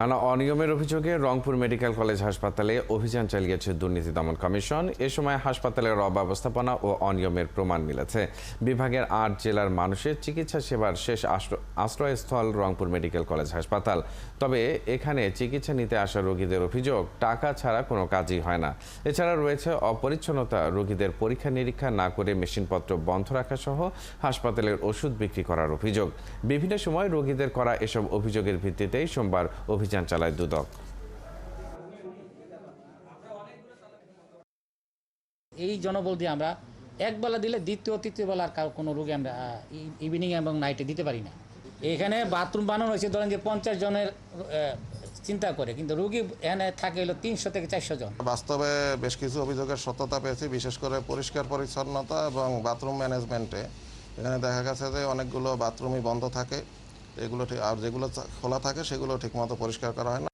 নানা অনিয়মের অভিযোগে রংপুর মেডিকেল কলেজ হাসপাতালে অভিযান চালিয়েছে দুর্নীতি দমন কমিশন। এ সময় হাসপাতালের অব্যবস্থাপনা ও অনিয়মের প্রমাণ মিলেছে। বিভাগের ৮ জেলার মানুষের চিকিৎসা সেবার শেষ আশ্রয়স্থল রংপুর মেডিকেল কলেজ হাসপাতাল। তবে এখানে চিকিৎসা নিতে আসা রোগীদের অভিযোগ, টাকা ছাড়া কোনো কাজই হয় না। এছাড়া রয়েছে অপরিচ্ছন্নতা, রোগীদের পরীক্ষা নিরীক্ষা না করে মেশিনপত্র বন্ধ রাখা সহ হাসপাতালের ওষুধ বিক্রি করার অভিযোগ। বিভিন্ন সময় রোগীদের করা এসব অভিযোগের ভিত্তিতেই সোমবার অভিযান চালায় দুদক। এই জনবল দিয়ে আমরা একবেলা দিলে দ্বিতীয় তৃতীয় বেলা আর কোনো রোগী আমরা ইভিনিং এবং নাইটে দিতে পারি না। এখানে বাথরুম বানানো হয়েছে ধরেন যে 50 জনের চিন্তা করে, কিন্তু রোগী এখানে থাকে হলো 300 থেকে 400 জন। বাস্তবে বেশ কিছু অভিযোগের সত্যতা পেয়েছি, বিশেষ করে পরিষ্কার পরিচ্ছন্নতা এবং বাথরুম ম্যানেজমেন্টে। এখানে দেখা গেছে যে অনেকগুলো বাথরুমই বন্ধ থাকে, এগুলো আর যেগুলো খোলা থাকে সেগুলো ঠিকমতো পরিষ্কার করা হয় না।